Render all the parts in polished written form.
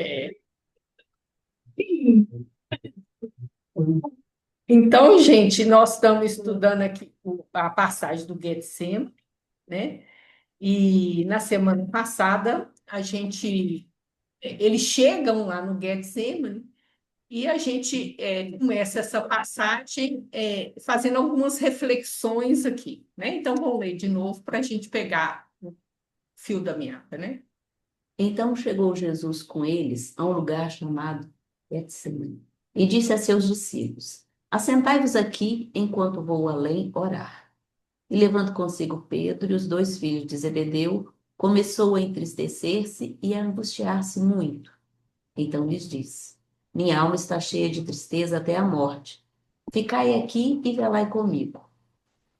É. Então, gente, nós estamos estudando aqui a passagem do Getsemane, né? E na semana passada, eles chegam lá no Getsemane e a gente começa essa passagem fazendo algumas reflexões aqui, né? Então, vamos ler de novo para a gente pegar o fio da meada, né? Então chegou Jesus com eles a um lugar chamado Getsemane e disse a seus discípulos: Assentai-vos aqui enquanto vou além orar. E levando consigo Pedro e os dois filhos de Zebedeu, começou a entristecer-se e a angustiar-se muito. Então lhes disse: Minha alma está cheia de tristeza até a morte. Ficai aqui e velai comigo.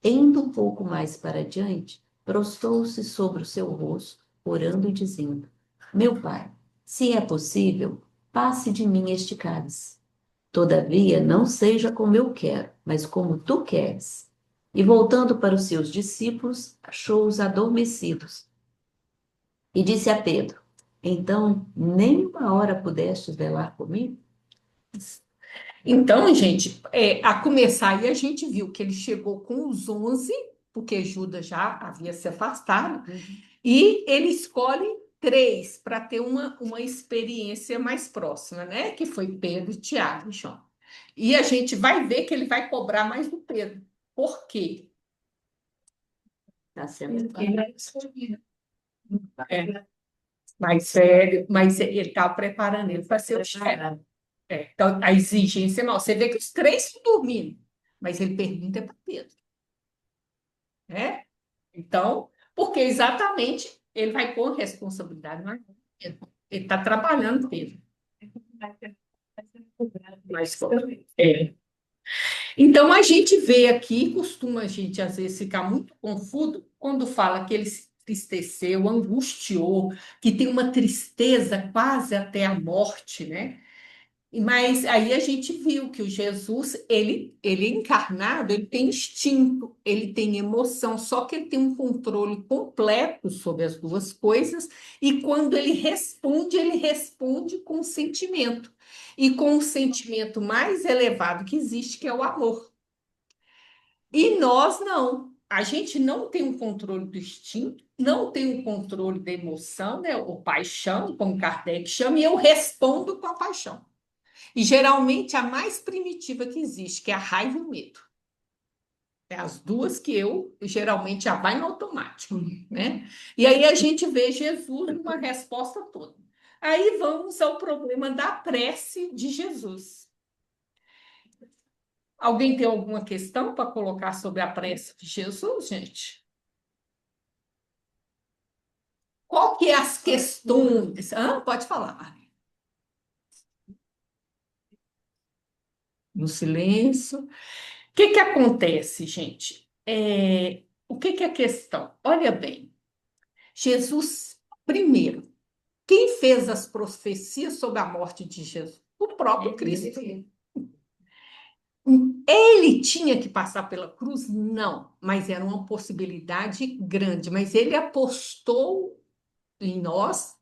Indo um pouco mais para diante, prostou-se sobre o seu rosto, orando e dizendo: Meu pai, se é possível, passe de mim este cálice. Todavia, não seja como eu quero, mas como tu queres. E voltando para os seus discípulos, achou-os adormecidos. E disse a Pedro: Então, nem uma hora pudestes velar comigo? Então, gente, a começar aí, a gente viu que ele chegou com os 11, porque Judas já havia se afastado, e ele escolhe três para ter uma experiência mais próxima, né? Que foi Pedro, Tiago e João. E a gente vai ver que ele vai cobrar mais do Pedro. Por quê? Está sendo É, mas ele estava preparando ele para ser o chefe. Então, a exigência não. Você vê que os três estão dormindo, mas ele pergunta para Pedro, né? Então, porque exatamente ele vai pôr responsabilidade na Pedro. Ele está trabalhando, Pedro. Mas, é. Então, a gente vê aqui, costuma a gente às vezes ficar muito confuso quando fala que ele se entristeceu, angustiou, que tem uma tristeza quase até a morte, né? Mas aí a gente viu que o Jesus, ele é encarnado, ele tem instinto, ele tem emoção, só que ele tem um controle completo sobre as duas coisas, e quando ele responde com sentimento, e com o sentimento mais elevado que existe, que é o amor. E nós não. A gente não tem o controle do instinto, não tem o controle da emoção, né? O paixão, como Kardec chama, e eu respondo com a paixão. E geralmente a mais primitiva que existe, que é a raiva e o medo. É as duas que eu geralmente já vai no automático, né? E aí a gente vê Jesus numa resposta toda. Aí vamos ao problema da prece de Jesus. Alguém tem alguma questão para colocar sobre a prece de Jesus, gente? Qual que é as questões? Pode falar, Mari. No silêncio. O que que acontece, gente? O que que é a questão? Olha bem, Jesus, primeiro, quem fez as profecias sobre a morte de Jesus? O próprio Cristo. Ele tinha que passar pela cruz? Não, mas era uma possibilidade grande. Mas ele apostou em nós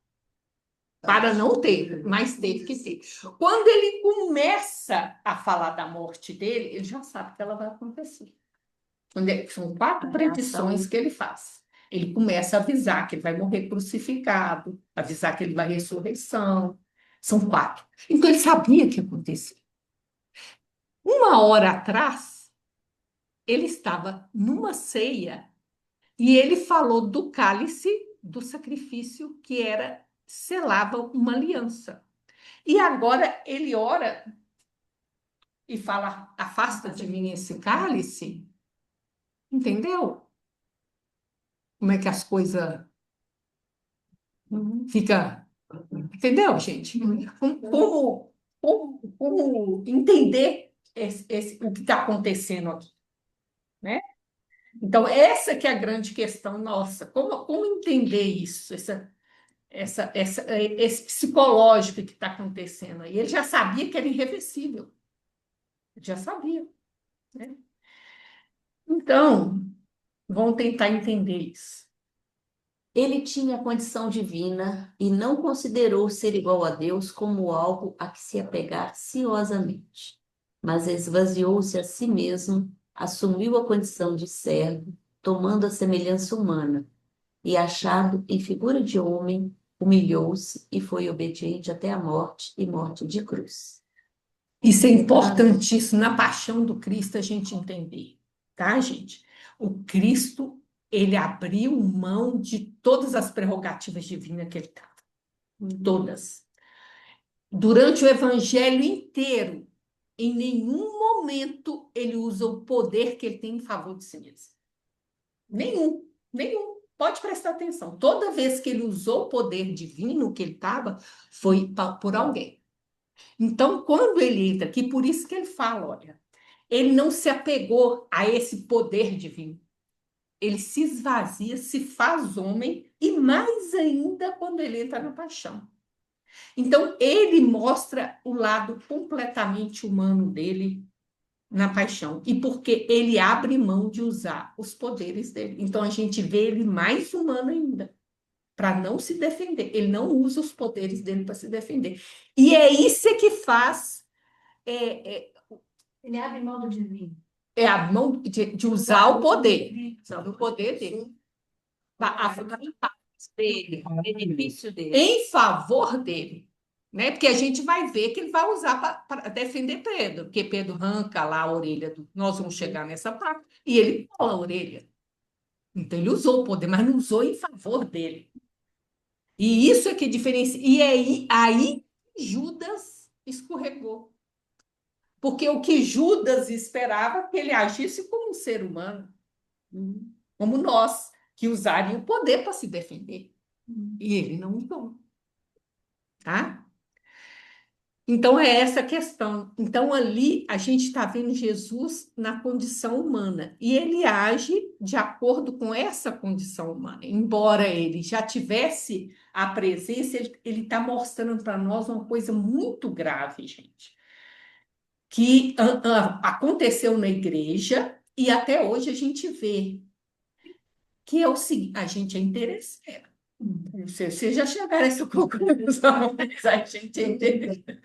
para não ter, mas teve que ter. Quando ele começa a falar da morte dele, ele já sabe que ela vai acontecer. São quatro predições que ele faz. Ele começa a avisar que ele vai morrer crucificado, avisar que ele vai ressurreição. São quatro. Então ele sabia que ia acontecer. Uma hora atrás, ele estava numa ceia e ele falou do cálice do sacrifício que era selava uma aliança. E agora ele ora e fala: afasta de mim esse cálice. Entendeu? Como é que as coisas ficam. Entendeu, gente? Como entender o que está acontecendo aqui, né? Então, essa que é a grande questão nossa. Como entender isso, esse psicológico que está acontecendo aí? Ele já sabia que era irreversível. Ele já sabia, né? Então, vamos tentar entender isso. Ele tinha a condição divina e não considerou ser igual a Deus como algo a que se apegar ciosamente, mas esvaziou-se a si mesmo, assumiu a condição de servo, tomando a semelhança humana, e achado em figura de homem, humilhou-se e foi obediente até a morte e morte de cruz. Isso é importantíssimo na paixão do Cristo a gente entender, tá, gente? O Cristo, ele abriu mão de todas as prerrogativas divinas que ele estava, todas. Durante o evangelho inteiro, em nenhum momento ele usa o poder que ele tem em favor de si mesmo. Nenhum, nenhum. Pode prestar atenção. Toda vez que ele usou o poder divino que ele estava, foi por alguém. Então, quando ele entra aqui, por isso que ele fala, olha, ele não se apegou a esse poder divino. Ele se esvazia, se faz homem, e mais ainda quando ele entra na paixão. Então, ele mostra o lado completamente humano dele na paixão. E porque ele abre mão de usar os poderes dele. Então, a gente vê ele mais humano ainda, para não se defender. Ele não usa os poderes dele para se defender. E é isso que faz. Ele abre mão do divino. É a mão de usar o poder. O poder dele. Dele, o benefício dele. Em favor dele. Né? Porque a gente vai ver que ele vai usar para defender Pedro, porque Pedro arranca lá a orelha do. Nós vamos chegar nessa parte, e ele cola a orelha. Então, ele usou o poder, mas não usou em favor dele. E isso é que diferencia. E aí Judas escorregou. Porque o que Judas esperava que ele agisse como um ser humano, como nós, que usaria o poder para se defender. E ele não usou. Tá? Então, é essa a questão. Então, ali a gente está vendo Jesus na condição humana e ele age de acordo com essa condição humana. Embora ele já tivesse a presença, ele está mostrando para nós uma coisa muito grave, gente, que aconteceu na igreja e até hoje a gente vê, que é o seguinte: a gente é interesseiro. Vocês já chegaram a essa conclusão, mas a gente é interesseiro.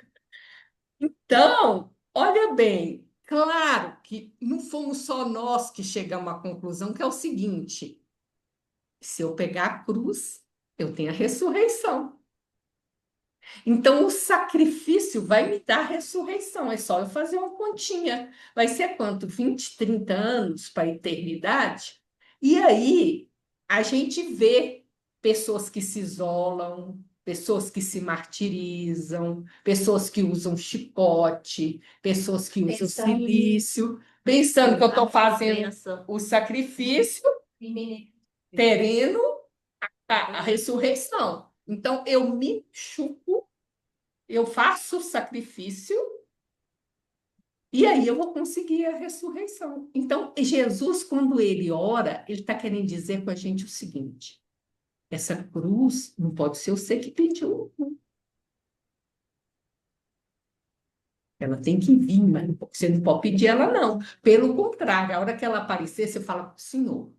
Então, olha bem, claro que não fomos só nós que chegamos à conclusão que é o seguinte: se eu pegar a cruz, eu tenho a ressurreição. Então, o sacrifício vai me dar ressurreição. É só eu fazer uma continha. Vai ser quanto? 20, 30 anos para a eternidade? E aí, a gente vê pessoas que se isolam, pessoas que se martirizam, pessoas que usam chicote, pessoas que usam silício, pensando que eu estou fazendo o sacrifício, tereno a ressurreição. Então, eu me chupo, eu faço o sacrifício e aí eu vou conseguir a ressurreição. Então, Jesus, quando ele ora, ele está querendo dizer com a gente o seguinte: essa cruz não pode ser você que pediu, não. Ela tem que vir, mas você não pode pedir ela, não. Pelo contrário, a hora que ela aparecer, você fala: Senhor,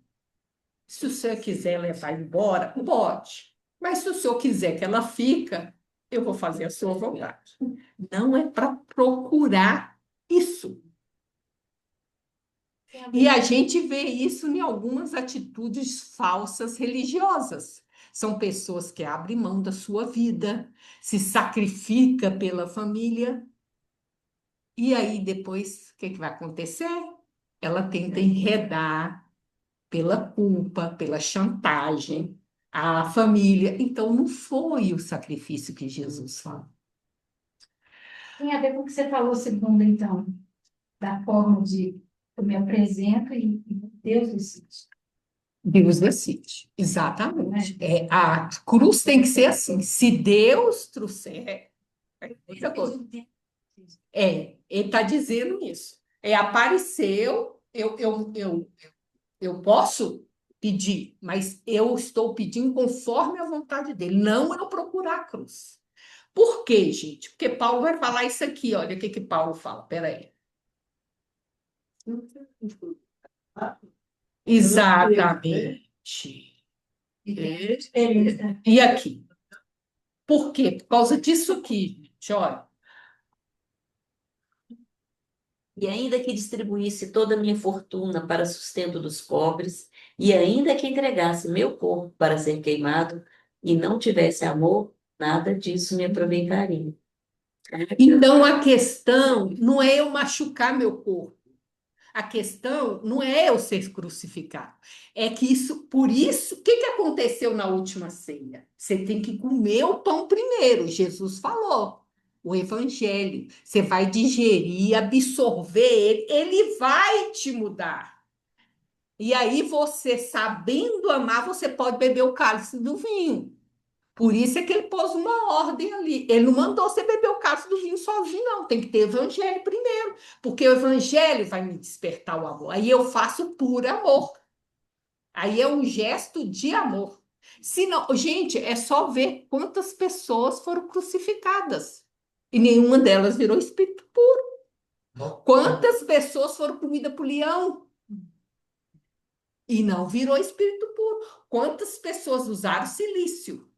se o senhor quiser levar embora, pode. Mas se o senhor quiser que ela fica, eu vou fazer a sua vontade. Não é para procurar isso. E a gente vê isso em algumas atitudes falsas religiosas. São pessoas que abrem mão da sua vida, se sacrifica pela família, e aí depois o que vai acontecer? Ela tenta enredar pela culpa, pela chantagem, a família. Então, não foi o sacrifício que Jesus falou. Tem a ver com o que você falou, segunda, então, da forma de eu me apresento e Deus decide. Deus decide, exatamente. A cruz tem que ser assim. Se Deus trouxer, outra coisa. Ele está dizendo isso. Apareceu, eu posso pedir, mas eu estou pedindo conforme a vontade dele, não eu procurar a cruz. Por quê, gente? Porque Paulo vai falar isso aqui, olha o que Paulo fala, peraí. Exatamente. Beleza. E aqui. Por quê? Por causa disso aqui, gente, olha. E ainda que distribuísse toda a minha fortuna para sustento dos pobres, e ainda que entregasse meu corpo para ser queimado, e não tivesse amor, nada disso me aproveitaria. Então a questão não é eu machucar meu corpo. A questão não é eu ser crucificado. É que isso, por isso, o que que aconteceu na última ceia? Você tem que comer o pão primeiro. Jesus falou. O evangelho, você vai digerir, absorver ele, ele vai te mudar. E aí você, sabendo amar, você pode beber o cálice do vinho. Por isso é que ele pôs uma ordem ali. Ele não mandou você beber o cálice do vinho sozinho, não. Tem que ter evangelho primeiro, porque o evangelho vai me despertar o amor. Aí eu faço por amor. Aí é um gesto de amor. Se não, gente, é só ver quantas pessoas foram crucificadas. E nenhuma delas virou espírito puro. Quantas pessoas foram comidas por leão e não virou espírito puro? Quantas pessoas usaram silício?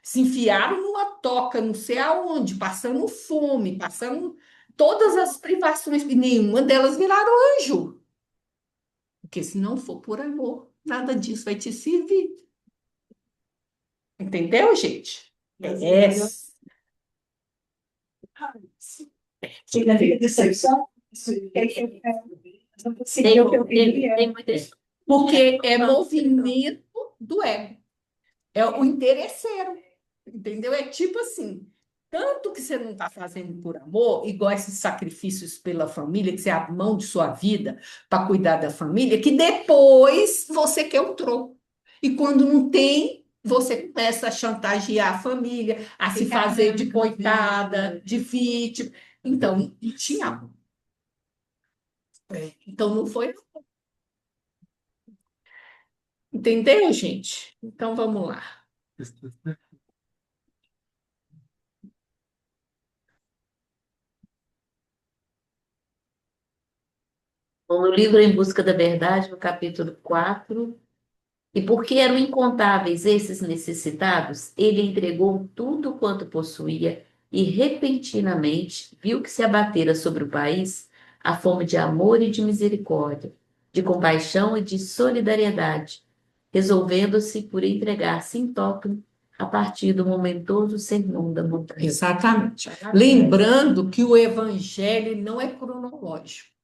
Se enfiaram numa toca, não sei aonde, passando fome, passando todas as privações, e nenhuma delas viraram anjo. Porque se não for por amor, nada disso vai te servir. Entendeu, gente? É. Chega de decepção. Não Tem, conseguiu o que eu tem, queria. tem muita Porque é movimento do ego. É o interesseiro. Entendeu? É tipo assim. Tanto que você não está fazendo por amor, igual esses sacrifícios pela família, que você abre mão de sua vida para cuidar da família, que depois você quer o troco. E quando não tem, você começa a chantagear a família, a se fazer de coitada, de vítima. Então, não tinha amor. Então, não foi. Entendeu, gente? Então, vamos lá. No livro Em Busca da Verdade, no capítulo 4, e porque eram incontáveis esses necessitados, ele entregou tudo quanto possuía e repentinamente viu que se abatera sobre o país a fome de amor e de misericórdia, de compaixão e de solidariedade, resolvendo-se por entregar-se intocto a partir do momentoso sermão da montanha. Exatamente. Lembrando que o evangelho não é cronológico.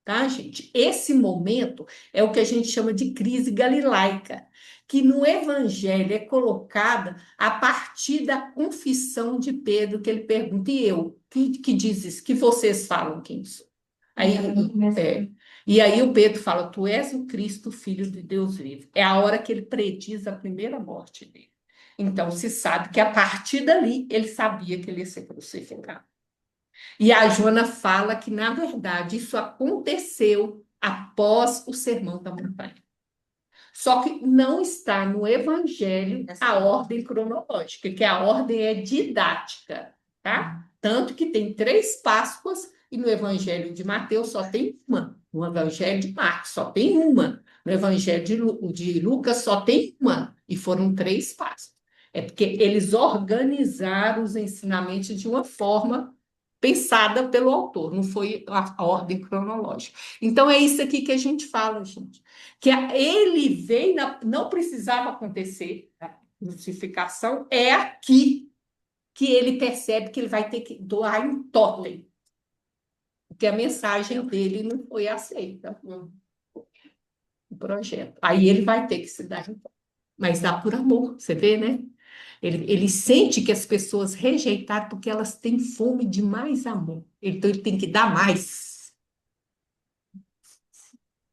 Tá, gente? Esse momento é o que a gente chama de crise galilaica, que no Evangelho é colocada a partir da confissão de Pedro, que ele pergunta, e eu, que dizes, que vocês falam quem sou? Aí, e aí o Pedro fala, tu és o Cristo, Filho de Deus vivo. É a hora que ele prediz a primeira morte dele. Então, se sabe que a partir dali ele sabia que ele ia ser crucificado. E a Joana fala que, na verdade, isso aconteceu após o Sermão da Montanha. Só que não está no Evangelho a ordem cronológica, que a ordem é didática, tá? Tanto que tem 3 Páscoas e no Evangelho de Mateus só tem uma. No Evangelho de Marcos só tem uma. No Evangelho de Lucas só tem uma. E foram 3 Páscoas. É porque eles organizaram os ensinamentos de uma forma pensada pelo autor, não foi a ordem cronológica. Então é isso aqui que a gente fala, gente, que ele veio, não precisava acontecer a crucificação, é aqui que ele percebe que ele vai ter que doar em totem, porque a mensagem dele não foi aceita no projeto. Aí ele vai ter que se dar em totem, mas dá por amor, você vê, né? Ele sente que as pessoas rejeitaram porque elas têm fome de mais amor. Então ele tem que dar mais.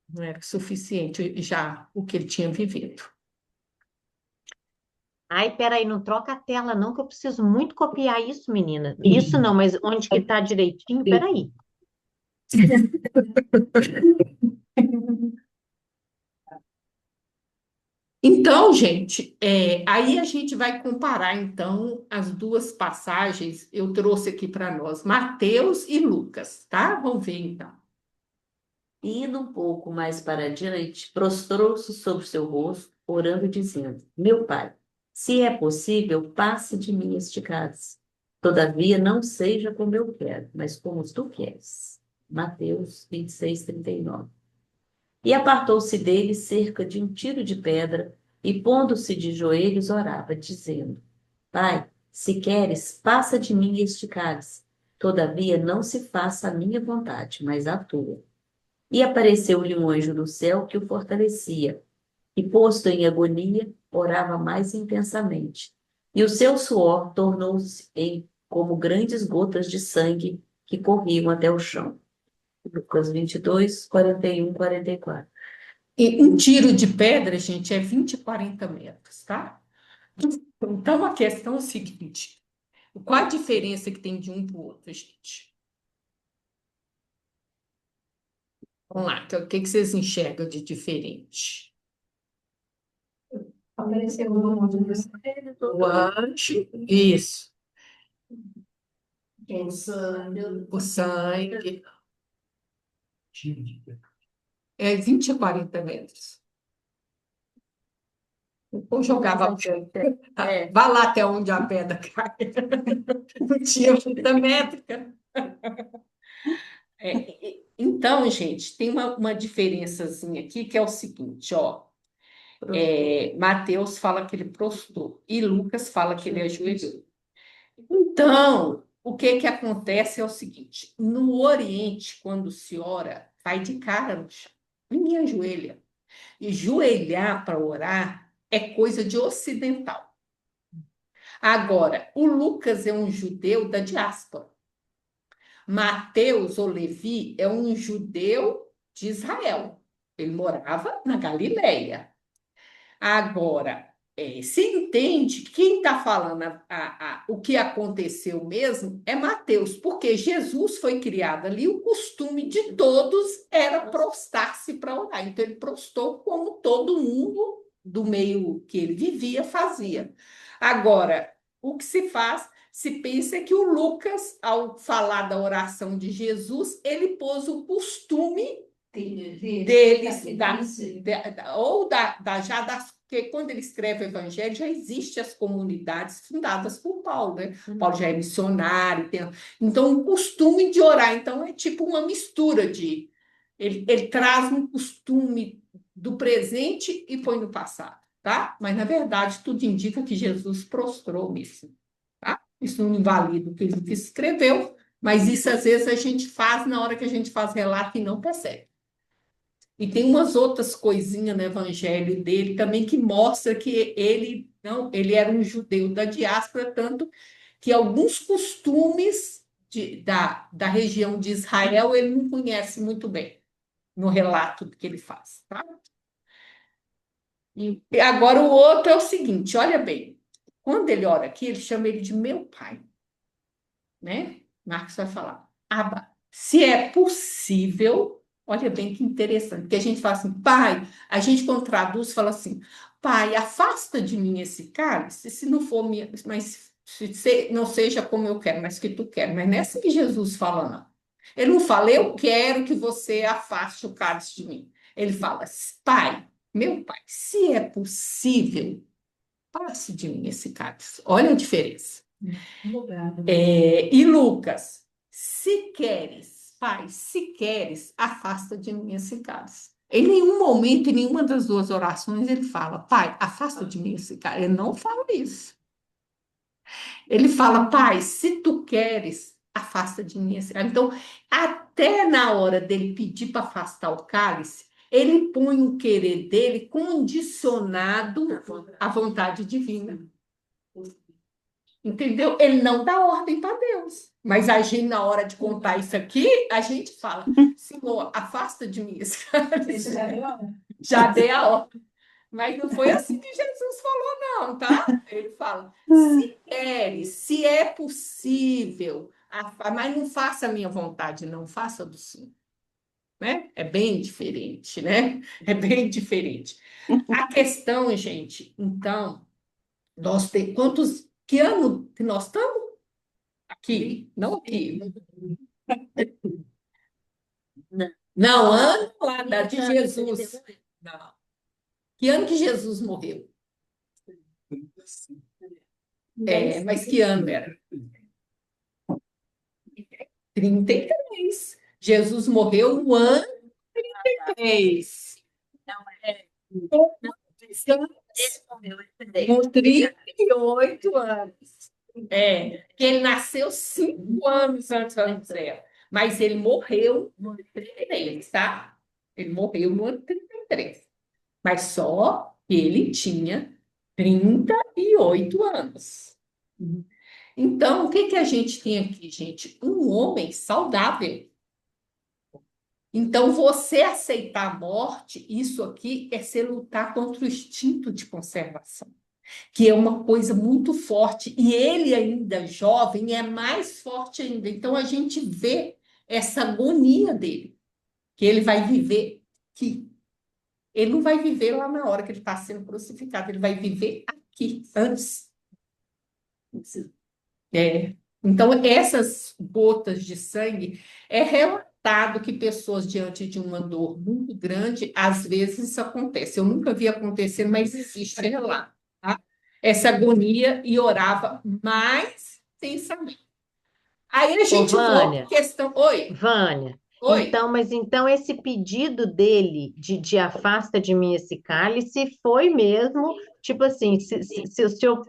Não era suficiente já o que ele tinha vivido. Ai, peraí, não troca a tela não, que eu preciso muito copiar isso, menina. Isso não, mas onde que tá direitinho? Peraí. Então, gente, aí a gente vai comparar, então, as duas passagens. Eu trouxe aqui para nós, Mateus e Lucas, tá? Vamos ver, então. Indo um pouco mais para adiante, prostrou-se sobre seu rosto orando e dizendo: Meu pai, se é possível, passe de mim este cálice. Todavia, não seja como eu quero, mas como tu queres. Mateus 26:39. E apartou-se dele cerca de um tiro de pedra, e pondo-se de joelhos, orava, dizendo: Pai, se queres, passa de mim este cálice. Todavia, não se faça a minha vontade, mas a tua. E apareceu-lhe um anjo do céu que o fortalecia, e posto em agonia, orava mais intensamente. E o seu suor tornou-se em como grandes gotas de sangue que corriam até o chão. Lucas 22, 41, 44. E um tiro de pedra, gente, é 20 a 40 metros, tá? Então, a questão é o seguinte: qual a diferença que tem de um para o outro, gente? Vamos lá, então, o que vocês enxergam de diferente? Apareceu o anjo do céu. O anjo, isso, O sangue. o sangue, é 20 a 40 metros. Ou jogava pedra. É. Vá lá até onde a pedra cai. Não tinha muita métrica. Então, gente, tem uma diferençazinha aqui que é o seguinte, ó. Mateus fala que ele prostrou e Lucas fala que ele ajoelhou. Então, o que que acontece é o seguinte: no Oriente, quando se ora, vai de cara no chão. Ninguém ajoelha. E joelhar para orar é coisa de ocidental. Agora, o Lucas é um judeu da diáspora. Mateus ou Levi é um judeu de Israel. Ele morava na Galileia. Agora, se entende que quem está falando o que aconteceu mesmo é Mateus, porque Jesus foi criado ali, o costume de todos era prostrar-se para orar. Então, ele prostou como todo mundo do meio que ele vivia fazia. Agora, o que se faz, se pensa que o Lucas, ao falar da oração de Jesus, ele pôs o costume deles, já das, porque quando ele escreve o Evangelho, já existem as comunidades fundadas por Paulo, né? Paulo já é missionário, então o costume de orar, então é tipo uma mistura de ele traz um costume do presente e põe no passado, tá? Mas na verdade tudo indica que Jesus prostrou mesmo, tá? Isso não invalida o que ele escreveu, mas isso às vezes a gente faz na hora que a gente faz relato e não percebe. E tem umas outras coisinhas no evangelho dele também que mostra que ele não, ele era um judeu da diáspora, tanto que alguns costumes da região de Israel ele não conhece muito bem no relato que ele faz, tá? E agora o outro é o seguinte, olha bem, quando ele ora aqui, ele chama ele de meu pai, né? Marcos vai falar, Abba, se é possível, olha bem que interessante, porque a gente fala assim, pai, a gente quando traduz fala assim, pai, afasta de mim esse cálice, se não for minha, mas não seja como eu quero, mas que tu quer. Mas não é assim que Jesus fala, não. Ele não fala, eu quero que você afaste o cálice de mim. Ele fala, pai, meu pai, se é possível, passe de mim esse cálice. Olha a diferença. E Lucas, se queres, pai, se queres, afasta de mim esse cálice. Em nenhum momento, em nenhuma das duas orações, ele fala, pai, afasta de mim esse cálice. Ele não fala isso. Ele fala, pai, se tu queres, afasta de mim esse cálice. Então, até na hora dele pedir para afastar o cálice, ele põe o querer dele condicionado à vontade divina. Entendeu? Ele não dá ordem para Deus. Mas a gente, na hora de contar isso aqui, a gente fala, Senhor, afasta de mim esse cálice. Já dei a ordem. Mas não foi assim que Jesus falou, não, tá? Ele fala, se queres, se é possível, mas não faça a minha vontade, não, faça do Senhor. Né? É bem diferente, né? É bem diferente. A questão, gente, então, nós temos que ano que nós estamos aqui? Não aqui. Não, ano lá da de Jesus. Não. Que ano que Jesus morreu? Mas que ano era? 33. Jesus morreu no ano 33. Com 38 anos. Que ele nasceu 5 anos antes da Luzera. Mas ele morreu no ano 33, tá? Ele morreu no ano 33. Mas só que ele tinha 38 anos. Então, o que que a gente tem aqui, gente? Um homem saudável. Então, você aceitar a morte, isso aqui é você lutar contra o instinto de conservação, que é uma coisa muito forte. E ele, ainda jovem, é mais forte ainda. Então, a gente vê essa agonia dele, que ele vai viver aqui. Ele não vai viver lá na hora que ele está sendo crucificado, ele vai viver aqui, antes. Então, essas gotas de sangue, é relatado que pessoas diante de uma dor muito grande, às vezes isso acontece. Eu nunca vi acontecer, mas existe relato, tá? Essa agonia e orava mais intensamente. Aí a Ô, gente volta à Vânia, questão. Oi, Vânia, oi. mas então esse pedido dele de afasta de mim esse cálice foi mesmo, tipo assim, se o senhor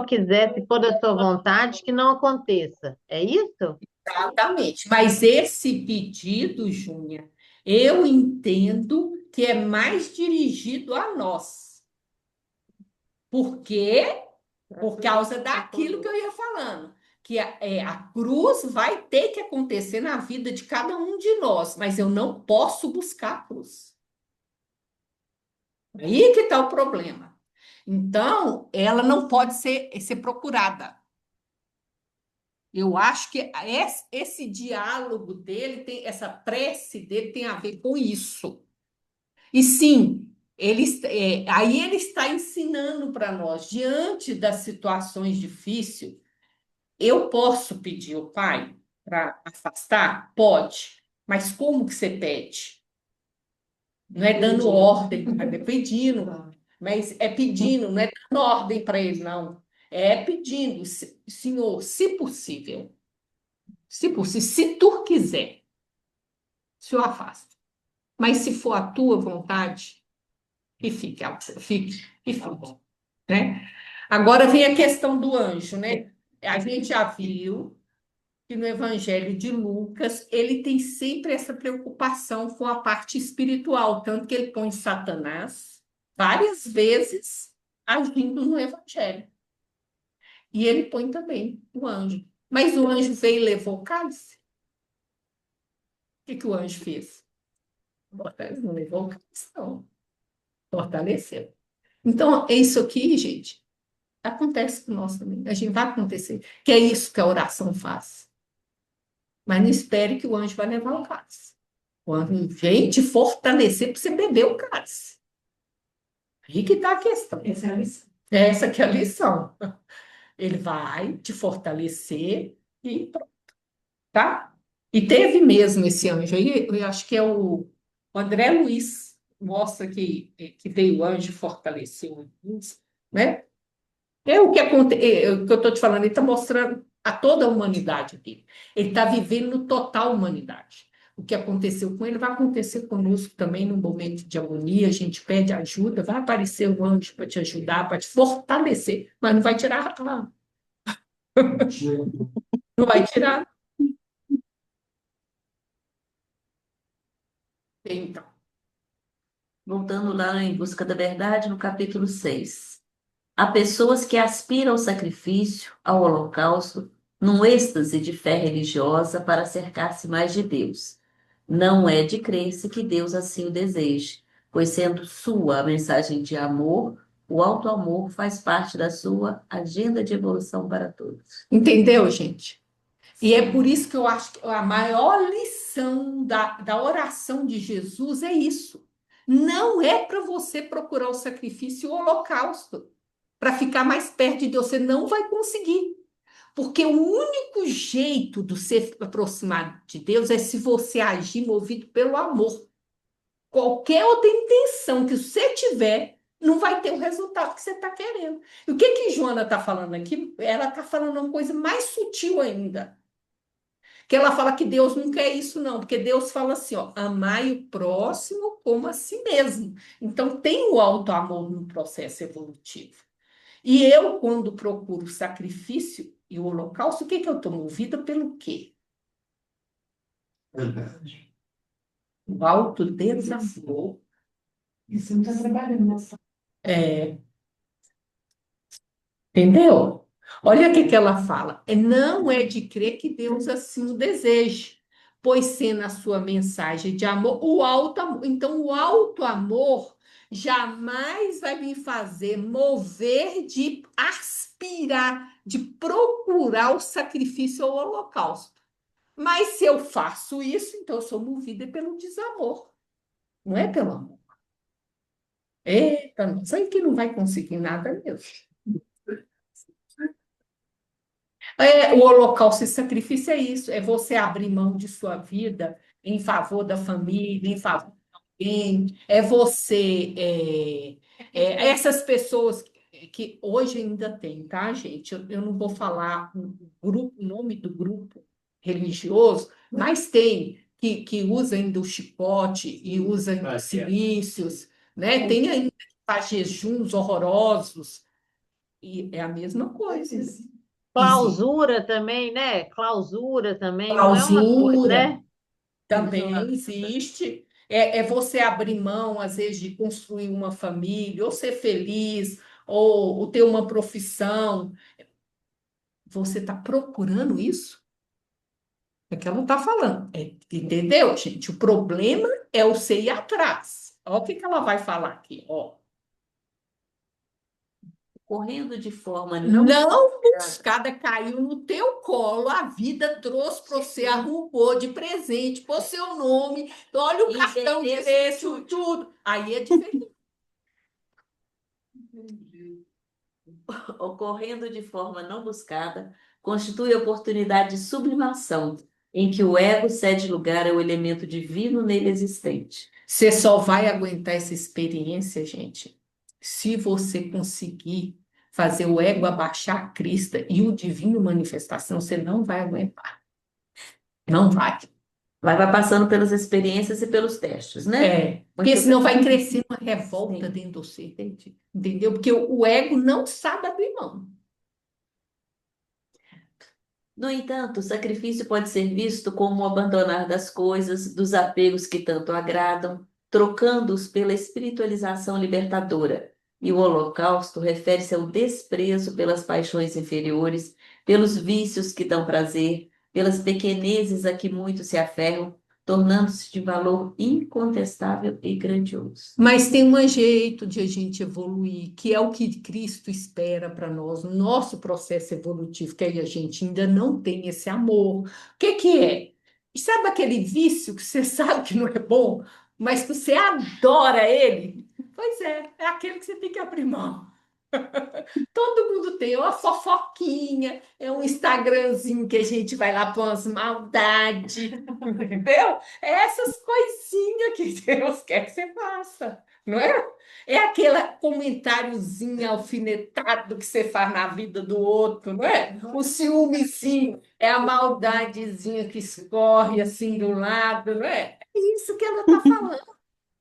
quiser, se for da sua vontade, que não aconteça. É isso? Exatamente. Mas esse pedido, Júnia, eu entendo que é mais dirigido a nós. Por quê? Por causa daquilo que eu ia falando. Que a cruz vai ter que acontecer na vida de cada um de nós, mas eu não posso buscar a cruz. Aí que está o problema. Então, ela não pode ser procurada. Eu acho que esse diálogo dele, essa prece dele tem a ver com isso. E sim, aí ele está ensinando para nós, diante das situações difíceis, eu posso pedir ao pai para afastar? Pode. Mas como que você pede? Não é dando ordem, é pedindo, mas é pedindo, não é dando ordem para ele, não. É pedindo, Senhor, se possível. Se possível, se tu quiser, se o afasta. Mas se for a tua vontade, que fique, e fique, né? Agora vem a questão do anjo, né? A gente já viu que no Evangelho de Lucas ele tem sempre essa preocupação com a parte espiritual, tanto que ele põe Satanás várias vezes agindo no Evangelho. E ele põe também o anjo. Mas o anjo veio e levou o cálice. O que que o anjo fez? Não levou o cálice, não. Fortaleceu. Então, é isso aqui, gente, acontece com nós também. A gente vai acontecer. Que é isso que a oração faz. Mas não espere que o anjo vai levar o cálice. O anjo vem te fortalecer para você beber o cálice. Aí que está a questão. Essa é a lição. Essa que é a lição. Ele vai te fortalecer e pronto, tá? E teve mesmo esse anjo aí, eu acho que é o André Luiz, mostra que veio o anjo e fortaleceu, né? O que eu estou te falando, ele está mostrando a toda a humanidade dele. Ele está vivendo total humanidade. O que aconteceu com ele vai acontecer conosco também no momento de agonia. A gente pede ajuda, vai aparecer um anjo para te ajudar, para te fortalecer, mas não vai tirar, não vai tirar. Então, Voltando lá em Busca da Verdade, no capítulo 6. Há pessoas que aspiram ao sacrifício, ao holocausto, num êxtase de fé religiosa para cercar-se mais de Deus. Não é de crer-se que Deus assim o deseje, pois sendo sua a mensagem de amor, o alto amor faz parte da sua agenda de evolução para todos. entendeu, gente? E é por isso que eu acho que a maior lição da oração de Jesus é isso. Não é para você procurar o sacrifício e o holocausto, para ficar mais perto de Deus. Você não vai conseguir. Porque o único jeito de se aproximar de Deus é se você agir movido pelo amor. Qualquer outra intenção que você tiver, não vai ter o resultado que você está querendo. E o que que Joana está falando aqui? Ela está falando uma coisa mais sutil ainda. Que ela fala que Deus não quer isso, não, porque Deus fala assim, ó, amai o próximo como a si mesmo. Então tem o auto-amor no processo evolutivo. E eu, quando procuro sacrifício e o holocausto, o que que eu estou movida pelo quê? O autodesafio. Isso não está trabalhando nessa. É, entendeu? Olha o que que ela fala. Não é de crer que Deus assim o deseje, pois sendo a sua mensagem de amor, o alto amor. Então, o alto amor jamais vai me fazer mover de aspirar, de procurar o sacrifício ou o holocausto. Mas se eu faço isso, então eu sou movida pelo desamor, não é pelo amor. Eita, isso aí que não vai conseguir nada mesmo. O holocausto e sacrifício é isso, é você abrir mão de sua vida em favor da família, em favor de alguém, é você, essas pessoas que hoje ainda tem, tá, gente? Eu não vou falar o nome do grupo religioso, mas tem que usa ainda o chicote e usa ainda os silícios, né? Tem ainda que faz jejuns horrorosos, e é a mesma coisa. Existe Clausura também, né? Clausura também, não é uma coisa, clausura, né? também existe. É você abrir mão, às vezes, de construir uma família, ou ser feliz, ou ter uma profissão. Você está procurando isso? É que ela está falando. Entendeu, gente? O problema é você ir atrás. Olha o que que ela vai falar aqui. Ó. Correndo de forma não Não buscada, caiu no teu colo, a vida trouxe para você, arrumou de presente, pôs seu nome, olha o cartão de crédito, tudo. Aí é diferente. ocorrendo de forma não buscada, constitui oportunidade de sublimação, em que o ego cede lugar ao elemento divino nele existente. Você só vai aguentar essa experiência, gente, se você conseguir fazer o ego abaixar a crista e o divino manifestação, você não vai aguentar. Não vai. Vai passando pelas experiências e pelos testes, né? Porque Muito senão bem. vai crescer uma revolta Sim. dentro de você, entendeu? Porque o ego não sabe abrir mão. No entanto, o sacrifício pode ser visto como o abandonar das coisas, dos apegos que tanto agradam, trocando-os pela espiritualização libertadora. E o holocausto refere-se ao desprezo pelas paixões inferiores, pelos vícios que dão prazer, pelas pequenezes a que muitos se aferram, tornando-se de valor incontestável e grandioso. Mas tem um jeito de a gente evoluir, que é o que Cristo espera para nós, no nosso processo evolutivo, que aí a gente ainda não tem esse amor. O que que é? Sabe aquele vício que você sabe que não é bom, mas que você adora ele? Pois é aquele que você tem que abrir mão. Todo mundo tem uma fofoquinha, é um Instagramzinho que a gente vai lá para umas maldades, entendeu? É essas coisinhas que Deus quer que você faça, não é? É aquele comentáriozinho alfinetado que você faz na vida do outro, não é? O ciúmezinho, é a maldadezinha que escorre assim do lado, não é? É isso que ela está falando.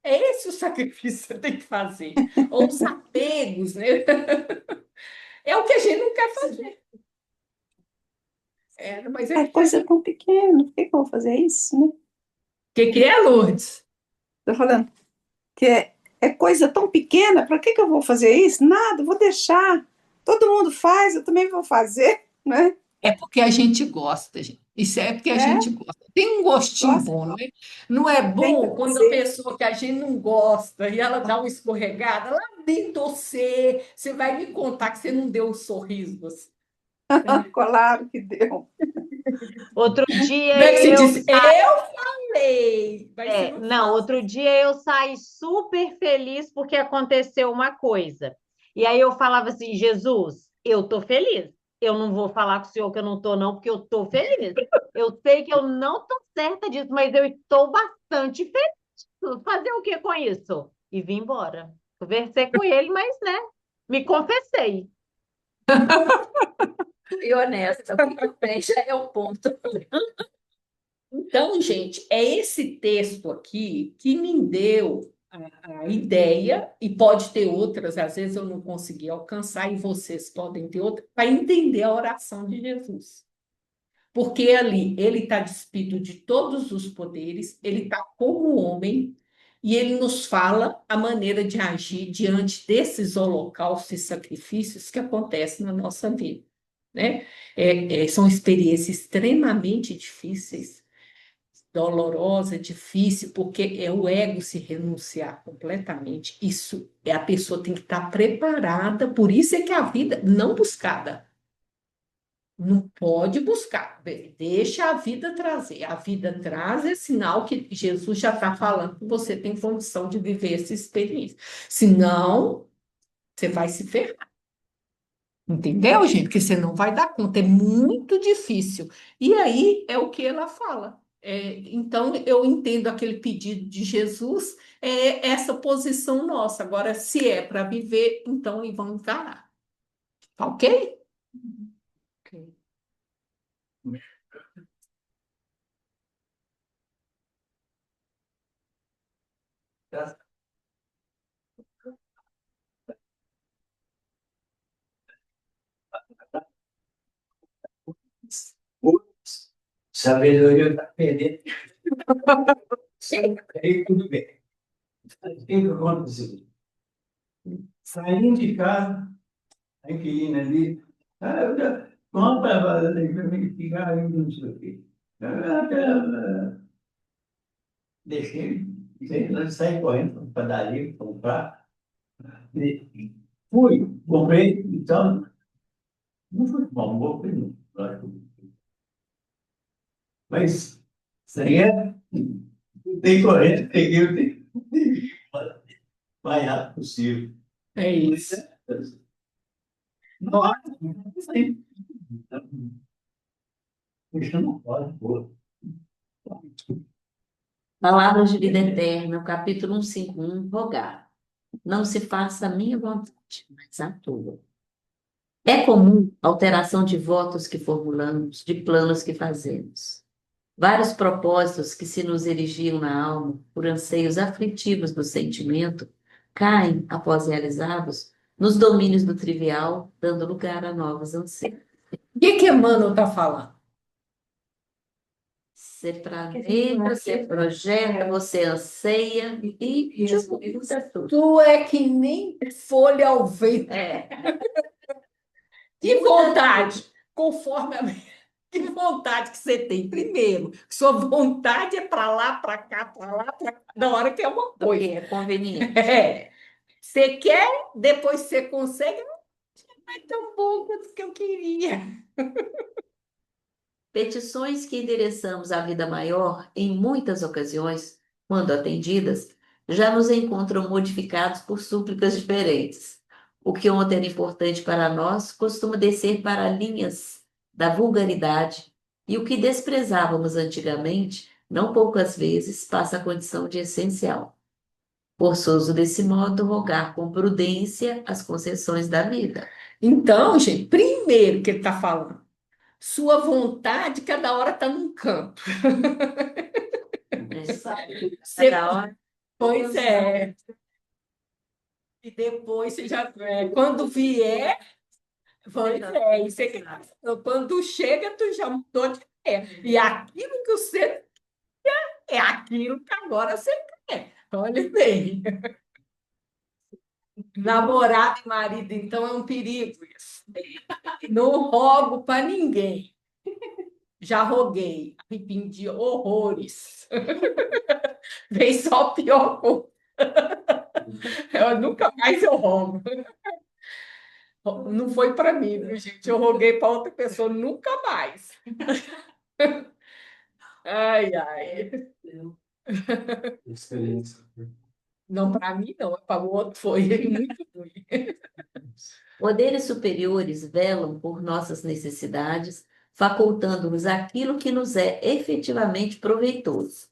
É esse o sacrifício que você tem que fazer. Ou os apegos, né? É o que a gente não quer fazer. Mas É coisa tão pequena, por que que eu vou fazer isso, né? que é, Lourdes? Tô falando que é coisa tão pequena, para que que eu vou fazer isso? Nada, vou deixar. Todo mundo faz, eu também vou fazer, né? É porque a gente gosta, gente. Isso é porque a É, gente gosta. Tem um gostinho gosto, bom, não é? Não é tem que bom quando a fazer. pessoa que a gente não gosta e ela dá uma escorregada lá dentro de você, você vai me contar que você não deu os sorrisos. Claro que deu. Outro Como é que dia se eu diz? Eu falei, mas você não não, fala. outro dia eu saí super feliz porque aconteceu uma coisa. E aí eu falava assim, Jesus, eu tô feliz. Eu não vou falar com o senhor que eu não tô, não, porque eu tô feliz. Eu sei que eu não tô certa disso, mas eu estou bastante feliz. Fazer o que com isso? E vim embora. Conversei com ele, mas, né, me confessei. E honesta, muito bem, já é o ponto. Então, gente, é esse texto aqui que me deu a ideia, e pode ter outras, às vezes eu não consegui alcançar, e vocês podem ter outras, para entender a oração de Jesus. Porque ali ele está despido de todos os poderes, ele está como homem, e ele nos fala a maneira de agir diante desses holocaustos e sacrifícios que acontecem na nossa vida, né? São experiências extremamente difíceis, dolorosa, difícil, porque é o ego se renunciar completamente. Isso a pessoa tem que estar preparada, por isso é que a vida não buscada. Não pode buscar, deixa a vida trazer. A vida traz é sinal que Jesus já está falando que você tem condição de viver essa experiência. Senão, você vai se ferrar. Entendeu, gente? Porque você não vai dar conta, é muito difícil. E aí é o que ela fala. Então, eu entendo aquele pedido de Jesus, essa posição nossa. Agora, se é para viver, então e vamos encarar. Tá ok? Ok. Sabedoria está perdendo. Aí tudo bem. O que aconteceu? Saindo de casa, a inquilina ali, compra para mim ficar aí, não sei o quê. Deixei, saí correndo para a padaria comprar. Fui, comprei, então, não foi bom, vou primeiro. Mas, isso aí tem corrente, peguei o tempo mais rápido possível. É isso. Nossa, isso aí. Isso não pode, pô. Palavras de vida eterna, o capítulo 151, rogar. Não se faça a minha vontade, mas a tua. É comum alteração de votos que formulamos, de planos que fazemos. Vários propósitos que se nos erigiam na alma por anseios aflitivos do sentimento caem, após realizados, nos domínios do trivial, dando lugar a novos anseios. O que Emmanuel está falando? Você planeja, você projeta, você anseia e divulga tudo. Tu é que nem folha ao vento. Que vontade, conforme a... Que vontade que você tem. Primeiro, que sua vontade é para lá, para cá, para lá, para cá, na hora que é uma Porque coisa. é conveniente. Você quer, depois você consegue, não é tão bom quanto que eu queria. Petições que endereçamos à vida maior, em muitas ocasiões, quando atendidas, já nos encontram modificados por súplicas diferentes. O que ontem era importante para nós costuma descer para linhas da vulgaridade, e o que desprezávamos antigamente, não poucas vezes, passa a condição de essencial. Forçoso desse modo rogar com prudência as concessões da vida. Então, gente, primeiro que ele está falando, sua vontade cada hora está num canto. Você... Cada hora. Pois é. E depois você já. Quando vier, pois é. E você... Quando chega, tu já mudou de ideia. E aquilo que você quer é aquilo que agora você quer. Olha bem. Namorado e marido, então, é um perigo isso. Não rogo para ninguém. Já roguei, arrependi horrores. Vem só pior coisa. Eu nunca mais eu rogo. Não foi para mim, viu, gente? Eu roguei para outra pessoa, nunca mais. Ai, ai. Experiência. Não, para mim não, para o outro foi muito ruim. Poderes superiores velam por nossas necessidades, facultando-nos aquilo que nos é efetivamente proveitoso.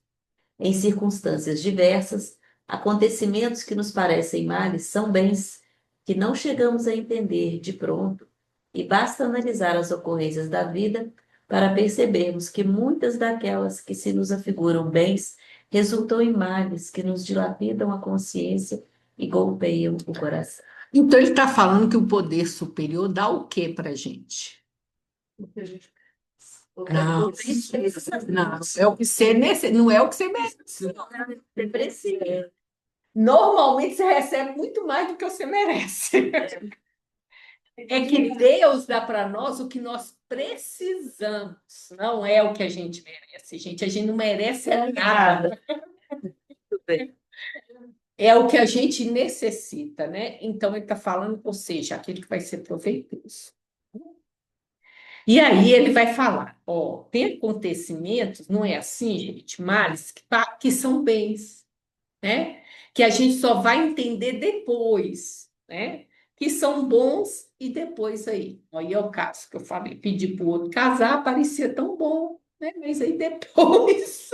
Em circunstâncias diversas, Acontecimentos que nos parecem males são bens que não chegamos a entender de pronto, e basta analisar as ocorrências da vida para percebermos que muitas daquelas que se nos afiguram bens resultam em males que nos dilapidam a consciência e golpeiam o coração. Então, ele está falando que o poder superior dá o quê para a gente? Não, não, é o que você não é o que você merece. Não. Você precisa. Normalmente você recebe muito mais do que você merece. É que Deus dá para nós o que nós precisamos, não é o que a gente merece, gente. A gente não merece nada. Tudo bem. É o que a gente necessita, né? Então, ele está falando, ou seja, aquilo que vai ser proveitoso. E aí ele vai falar, ó, tem acontecimentos, não é assim, gente, males que são bens, né? Que a gente só vai entender depois, né? Que são bons e depois aí. Aí é o caso que eu falei, pedi para o outro casar, parecia tão bom, né? Mas aí depois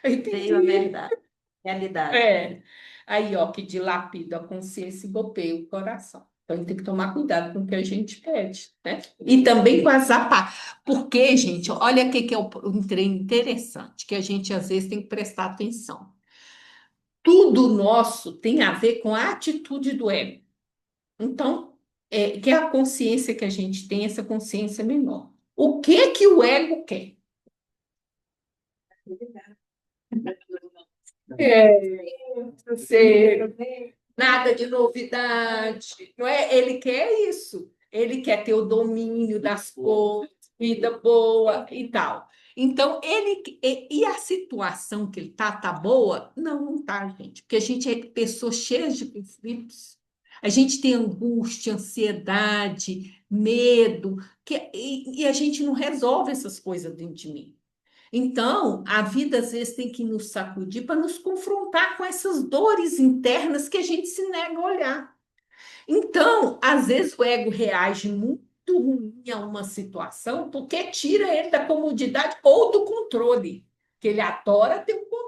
aí Veio a pedi. verdade, realidade. É. Aí, ó, que dilapida a consciência e golpeia o coração. Então, a gente tem que tomar cuidado com o que a gente pede, né? E também com as apá. Porque, gente, olha o que é um trem interessante, que a gente às vezes tem que prestar atenção. Tudo nosso tem a ver com a atitude do ego. Então, que é a consciência que a gente tem, essa consciência menor. O que o ego quer? Você, nada de novidade, não é? Ele quer isso. Ele quer ter o domínio das coisas, vida boa e tal. Então, e a situação que ele tá boa? Não, não tá, gente. Porque a gente é pessoas cheias de conflitos. A gente tem angústia, ansiedade, medo, e a gente não resolve essas coisas dentro de mim. Então, a vida às vezes tem que nos sacudir para nos confrontar com essas dores internas que a gente se nega a olhar. Então, às vezes o ego reage muito ruim a uma situação porque tira ele da comodidade ou do controle, que ele adora ter um controle.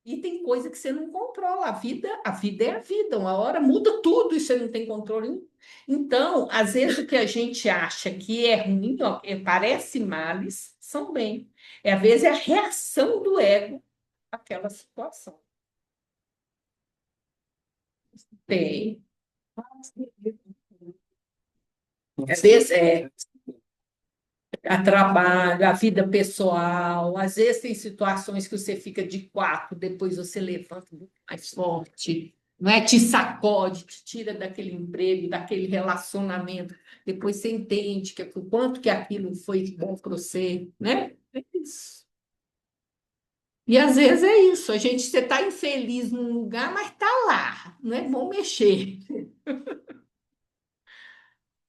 E tem coisa que você não controla. A vida é a vida. Uma hora muda tudo e você não tem controle. Então, às vezes o que a gente acha que é ruim, ó, parece males, são bem. Às vezes é a reação do ego àquela situação. Tem. Às vezes é a trabalho, a vida pessoal. Às vezes tem situações que você fica de quatro, depois você levanta muito mais forte, não é? Te sacode, te tira daquele emprego, daquele relacionamento. Depois você entende que o quanto que aquilo foi bom para você, né? É isso. E às vezes é isso, você está infeliz num lugar, mas está lá, não é bom mexer.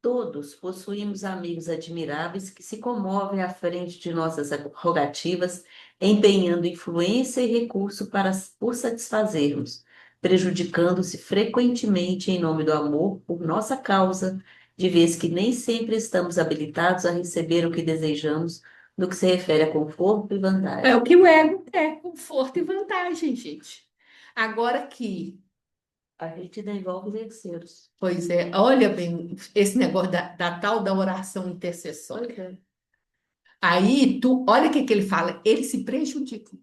Todos possuímos amigos admiráveis que se comovem à frente de nossas rogativas, empenhando influência e recurso por satisfazermos, prejudicando-se frequentemente em nome do amor por nossa causa, de vez que nem sempre estamos habilitados a receber o que desejamos no que se refere a conforto e É vantagem. o que o ego quer, conforto e vantagem, gente. Agora que A gente devolve terceiros. pois é, olha bem, esse negócio da tal da oração intercessória. Pois é. Aí, olha o que ele fala, ele se prejudica.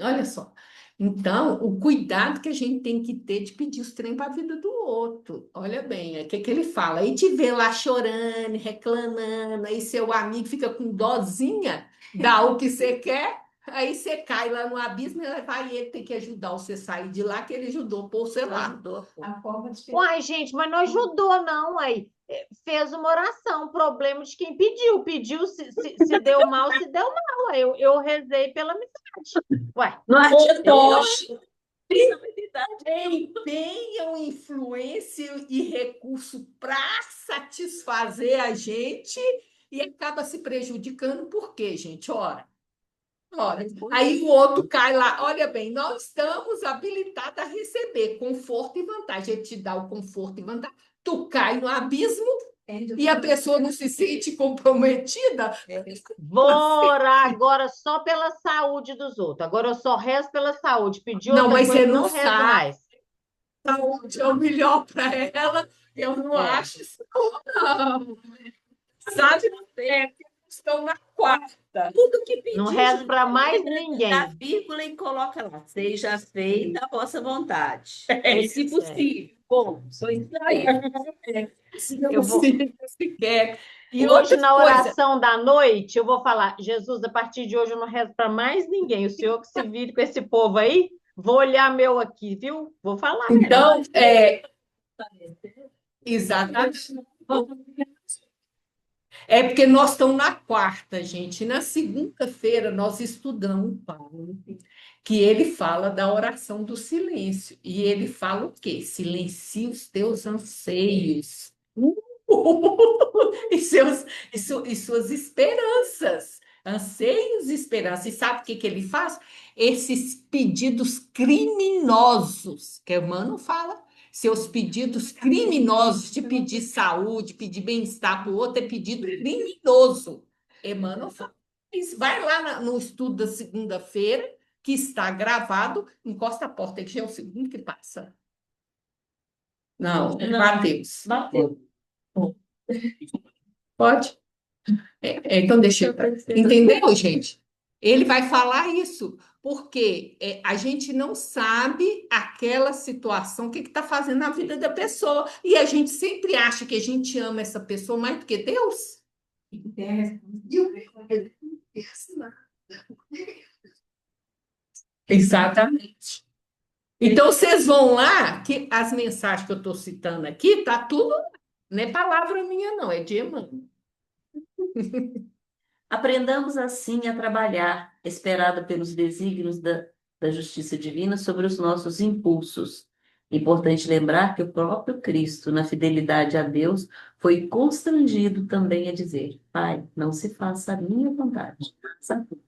Olha só. Então, o cuidado que a gente tem que ter de pedir os trem para a vida do outro. Olha bem, o que ele fala? Aí te vê lá chorando, reclamando, aí seu amigo fica com dozinha, dá o que você quer, aí você cai lá no abismo e vai ele ter que ajudar você a sair de lá, que ele ajudou por sei lá. Ajudou, pô. A forma de Uai, gente, mas não ajudou, não. Aí fez uma oração, problema de quem pediu. Pediu, se deu mal, se deu mal. Aí eu rezei pela amizade. Ué, Não adiantou. Empenham influência e recurso para satisfazer a gente e acaba se prejudicando. Por quê, gente? Ora, aí o outro cai lá. Olha bem, nós estamos habilitados a receber conforto e vantagem. Ele te dá o conforto e vantagem. Tu cai no abismo e a pessoa não se sente comprometida, Vou orar agora só pela saúde dos outros. Agora eu só rezo pela saúde. Pedir não, outra mas você coisa, não não rezo sabe. mais. Saúde é o melhor para ela. Eu não É. acho isso, não. Sabe, estão na quarta. Tudo que pedir, Não rezo para mais dá ninguém. vírgula e coloca lá. Seja feita a vossa vontade. Se É. possível. Bom, só isso aí. Se Eu vou- se quer. E Hoje, outra na coisa, oração da noite, eu vou falar: Jesus, a partir de hoje eu não rezo para mais ninguém. O senhor que se vire com esse povo aí, vou olhar meu aqui, viu? Vou falar mesmo. então, exatamente. É porque nós estamos na quarta, gente. Na segunda-feira, nós estudamos Paulo, que ele fala da oração do silêncio. E ele fala o quê? Silencia os teus anseios. E suas esperanças. Anseios e esperanças. E sabe o que ele faz? Esses pedidos criminosos, que a irmã não fala. Seus pedidos criminosos de pedir saúde, pedir bem-estar para o outro, é pedido criminoso. Emmanuel fala isso. Vai lá no estudo da segunda-feira, que está gravado, encosta a porta, que já é o segundo que passa. Não, Mateus. Bateu. Pode? Então, deixa eu. Entendeu, gente? Ele vai falar isso, porque a gente não sabe aquela situação, o que está fazendo na vida da pessoa. E a gente sempre acha que a gente ama essa pessoa mais do que Deus. Exatamente. Então, vocês vão lá, que as mensagens que eu estou citando aqui, tá tudo, não é palavra minha, não, é de Emmanuel. Aprendamos assim a trabalhar, esperado pelos desígnios da justiça divina sobre os nossos impulsos. Importante lembrar que o próprio Cristo, na fidelidade a Deus, foi constrangido também a dizer: Pai, não se faça a minha vontade, faça a tua.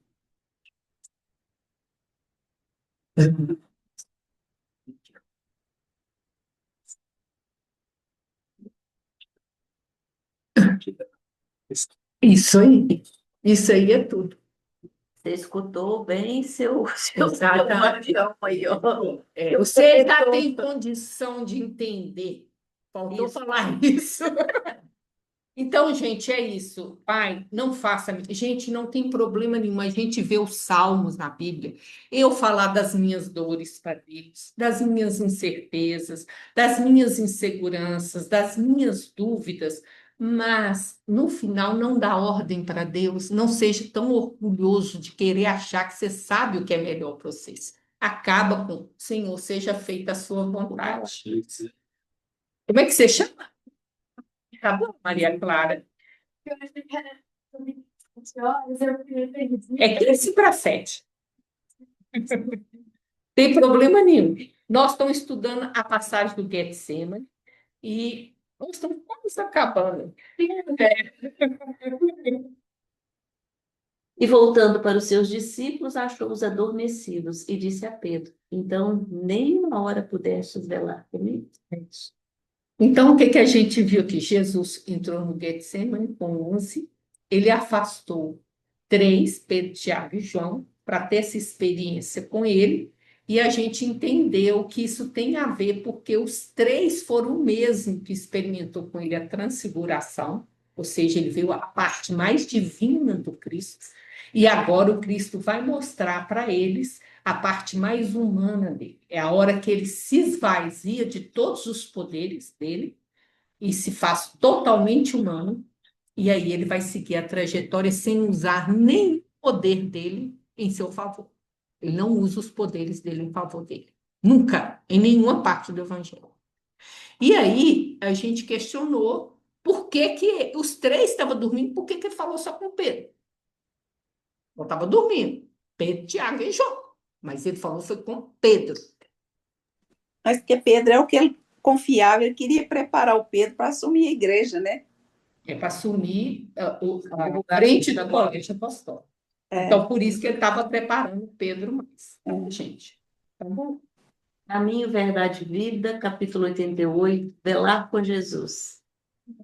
Isso aí é tudo. Você escutou bem seu Exatamente. guardião aí, ó. Você já tem condição de entender. Faltou Isso. falar isso. Então, gente, é isso. Pai, não faça. Gente, não tem problema nenhum. A gente vê os salmos na Bíblia. Eu falar das minhas dores para Deus, das minhas incertezas, das minhas inseguranças, das minhas dúvidas. Mas, no final, não dá ordem para Deus. Não seja tão orgulhoso de querer achar que você sabe o que é melhor para vocês. Acaba com, Senhor, seja feita a sua vontade. Como é que você chama? Tá bom, Maria Clara. É 15 para 7. Tem problema nenhum. Nós estamos estudando a passagem do Getsemane e nós estamos quase acabando. E voltando para os seus discípulos, achou-os adormecidos e disse a Pedro: Então, nem uma hora pudestes velar comigo? Então, o que a gente viu que Jesus entrou no Getsemane com 11, ele afastou 3, Pedro, Tiago e João, para ter essa experiência com ele, e a gente entendeu que isso tem a ver porque os 3 foram o mesmo que experimentou com ele a transfiguração, ou seja, ele veio a parte mais divina do Cristo, e agora o Cristo vai mostrar para eles a parte mais humana dele. É a hora que ele se esvazia de todos os poderes dele e se faz totalmente humano, e aí ele vai seguir a trajetória sem usar nenhum poder dele em seu favor. Ele não usa os poderes dele em favor dele. Nunca, em nenhuma parte do Evangelho. E aí a gente questionou por que os 3 estavam dormindo, por que ele falou só com Pedro? Eu estava dormindo. Pedro, Tiago e João. Mas ele falou foi com Pedro. Mas porque Pedro é o que ele confiava, ele queria preparar o Pedro para assumir a igreja, né? É para assumir a frente da colégio apostólica. Então, por isso que ele estava preparando Pedro mais. Gente, tá bom? Caminho, Verdade e Vida, capítulo 88, Velar com Jesus.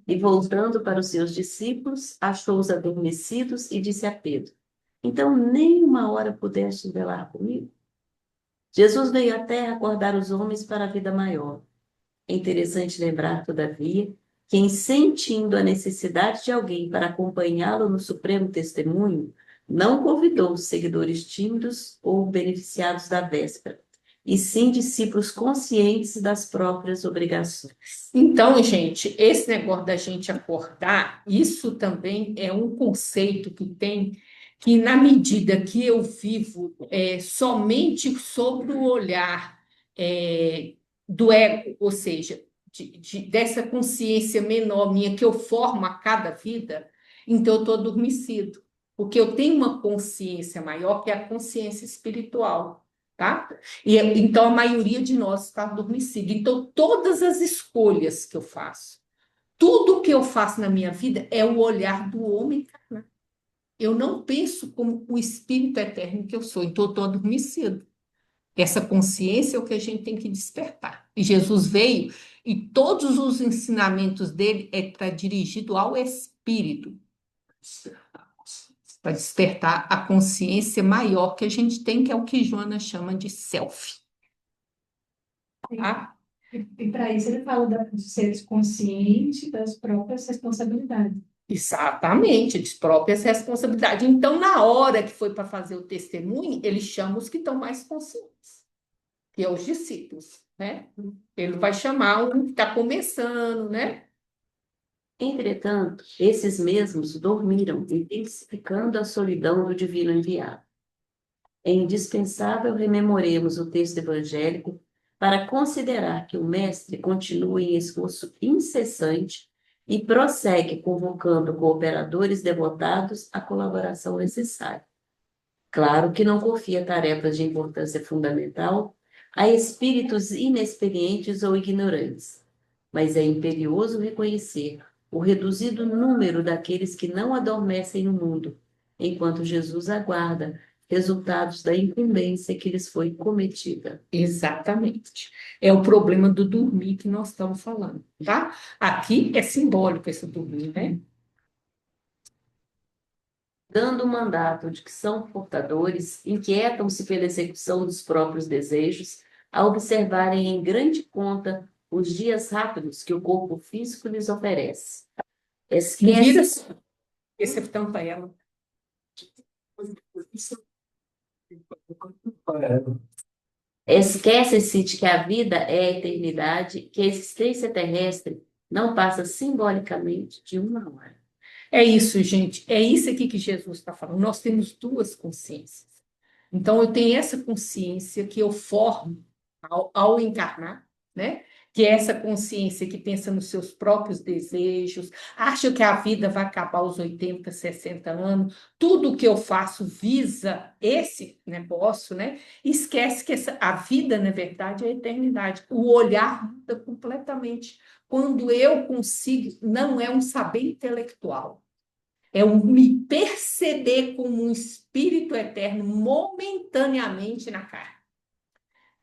E voltando para os seus discípulos, achou-os adormecidos e disse a Pedro: Então nem uma hora pudeste velar comigo? Jesus veio à terra acordar os homens para a vida maior. É interessante lembrar, todavia, que em sentindo a necessidade de alguém para acompanhá-lo no supremo testemunho, não convidou os seguidores tímidos ou beneficiados da véspera, e sim discípulos conscientes das próprias obrigações. Então, gente, esse negócio da gente acordar, isso também é um conceito que tem que, na medida que eu vivo somente sobre o olhar do ego, ou seja, dessa consciência menor minha que eu formo a cada vida, então eu estou adormecido, porque eu tenho uma consciência maior que é a consciência espiritual, tá? Então, a maioria de nós está adormecida. Então, todas as escolhas que eu faço, tudo que eu faço na minha vida é o olhar do homem encarnado. Eu não penso como o espírito eterno que eu sou, então eu estou adormecido. Essa consciência é o que a gente tem que despertar. E Jesus veio, e todos os ensinamentos dele para dirigido ao espírito, para despertar a consciência maior que a gente tem, que é o que Joana chama de self. Tá? E para isso ele fala de ser consciente das próprias responsabilidades. Exatamente, de próprias responsabilidades. Então, na hora que foi para fazer o testemunho, ele chama os que estão mais conscientes, que é os discípulos, né? Ele vai chamar um que está começando, né? Entretanto, esses mesmos dormiram, intensificando a solidão do divino enviado. É indispensável rememoremos o texto evangélico para considerar que o Mestre continua em esforço incessante e prossegue convocando cooperadores devotados à colaboração necessária. Claro que não confia tarefas de importância fundamental a espíritos inexperientes ou ignorantes, mas é imperioso reconhecer o reduzido número daqueles que não adormecem no mundo, enquanto Jesus aguarda resultados da incumbência que lhes foi cometida. Exatamente. É o problema do dormir que nós estamos falando, tá? Aqui é simbólico esse dormir, né? Dando o mandato de que são portadores, inquietam-se pela execução dos próprios desejos, a observarem em grande conta os dias rápidos que o corpo físico lhes oferece. Me vira Esquece, esse tampa ela. esquece-se de que a vida é a eternidade, que a existência terrestre não passa simbolicamente de uma hora. É isso, gente. É isso aqui que Jesus está falando. Nós temos duas consciências. Então, eu tenho essa consciência que eu formo ao encarnar, né? Que é essa consciência que pensa nos seus próprios desejos, acha que a vida vai acabar aos 80, 60 anos, tudo que eu faço visa esse negócio, né? Esquece que a vida, na verdade, é a eternidade. O olhar muda completamente. Quando eu consigo, não é um saber intelectual, é o me perceber como um espírito eterno momentaneamente na carne.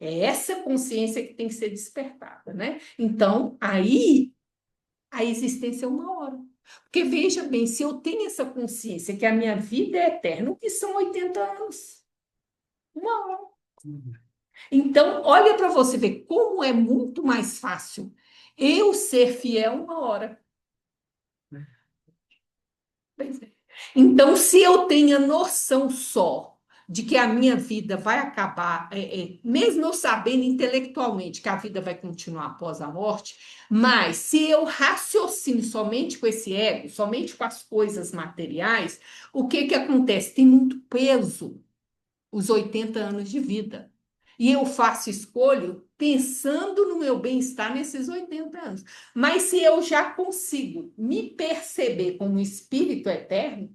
É essa consciência que tem que ser despertada, né? Então, aí a existência é uma hora. Porque veja bem, se eu tenho essa consciência que a minha vida é eterna, o que são 80 anos? Uma hora. Então, olha para você ver como é muito mais fácil eu ser fiel uma hora. Então, se eu tenho a noção só de que a minha vida vai acabar, mesmo eu sabendo intelectualmente que a vida vai continuar após a morte, mas se eu raciocino somente com esse ego, somente com as coisas materiais, o que que acontece? Tem muito peso os 80 anos de vida. E eu faço escolho pensando no meu bem-estar nesses 80 anos. Mas se eu já consigo me perceber como um espírito eterno,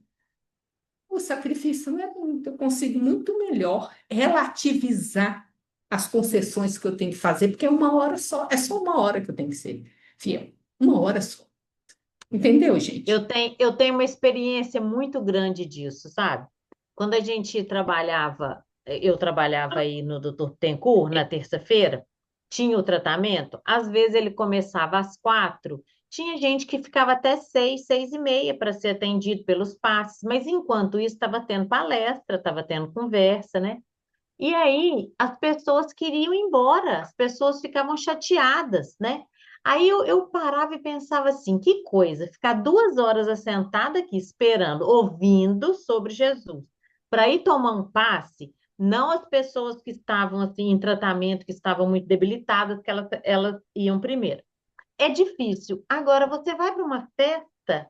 o sacrifício não é muito. Eu consigo muito melhor relativizar as concessões que eu tenho que fazer, porque é uma hora só. É só uma hora que eu tenho que ser fiel. Uma hora só. Entendeu, gente? Eu tenho uma experiência muito grande disso, sabe? Quando a gente trabalhava, eu trabalhava aí no Dr. Tencourt, na terça-feira, tinha o tratamento, às vezes ele começava às 4 Tinha gente que ficava até 6, 6h30 para ser atendido pelos passes, mas enquanto isso estava tendo palestra, estava tendo conversa, né? E aí as pessoas queriam ir embora, as pessoas ficavam chateadas, né? Aí eu parava e pensava assim, que coisa, ficar 2 horas assentada aqui esperando, ouvindo sobre Jesus, para ir tomar um passe, não as pessoas que estavam assim em tratamento, que estavam muito debilitadas, que elas iam primeiro. É difícil. Agora, você vai para uma festa,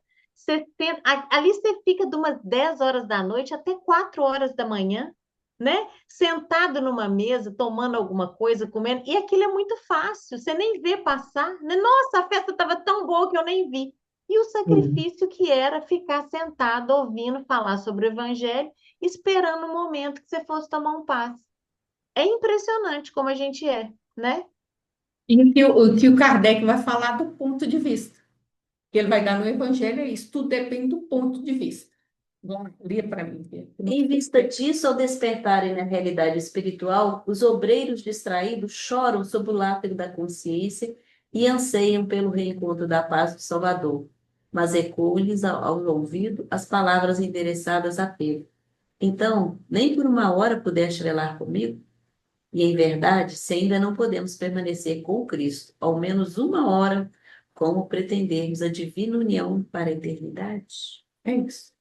ali você fica de umas 10 horas da noite até 4 horas da manhã, né? Sentado numa mesa, tomando alguma coisa, comendo, e aquilo é muito fácil, você nem vê passar, né? Nossa, a festa estava tão boa que eu nem vi. E o Uhum. sacrifício que era ficar sentado, ouvindo falar sobre o evangelho, esperando o momento que você fosse tomar um passe. É impressionante como a gente é, né? E que o Kardec vai falar do ponto de vista, que ele vai dar no Evangelho, é isso, tudo depende do ponto de vista. Vamos ler para mim. Em vista disso, ao despertarem na realidade espiritual, os obreiros distraídos choram sob o látego da consciência e anseiam pelo reencontro da paz do Salvador, mas ecoam-lhes ao ouvido as palavras endereçadas a Pedro. Então, nem por uma hora pudeste velar comigo? E em verdade, se ainda não podemos permanecer com Cristo, ao menos uma hora, como pretendermos a divina união para a eternidade? É isso.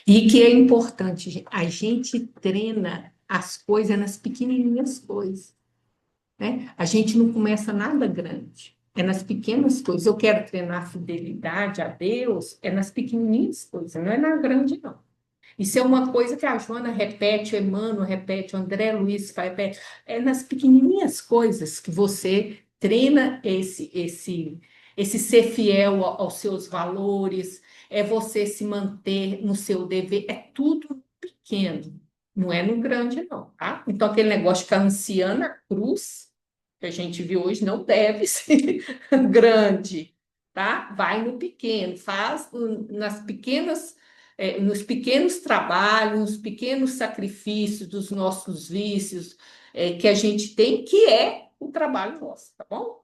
E que é importante, a gente treina as coisas nas pequenininhas coisas, né? A gente não começa nada grande, é nas pequenas coisas. Eu quero treinar a fidelidade a Deus, é nas pequenininhas coisas, não é na grande, não. Isso é uma coisa que a Joana repete, o Emmanuel repete, o André Luiz repete, é nas pequenininhas coisas que você treina esse ser fiel aos seus valores, é você se manter no seu dever, é tudo pequeno, não é no grande, não, tá? Então, aquele negócio de ficar anciã na cruz, que a gente viu hoje, não deve ser grande, tá? Vai no pequeno, faz nas pequenas, nos pequenos trabalhos, nos pequenos sacrifícios dos nossos vícios, que a gente tem, que é o trabalho nosso, tá bom?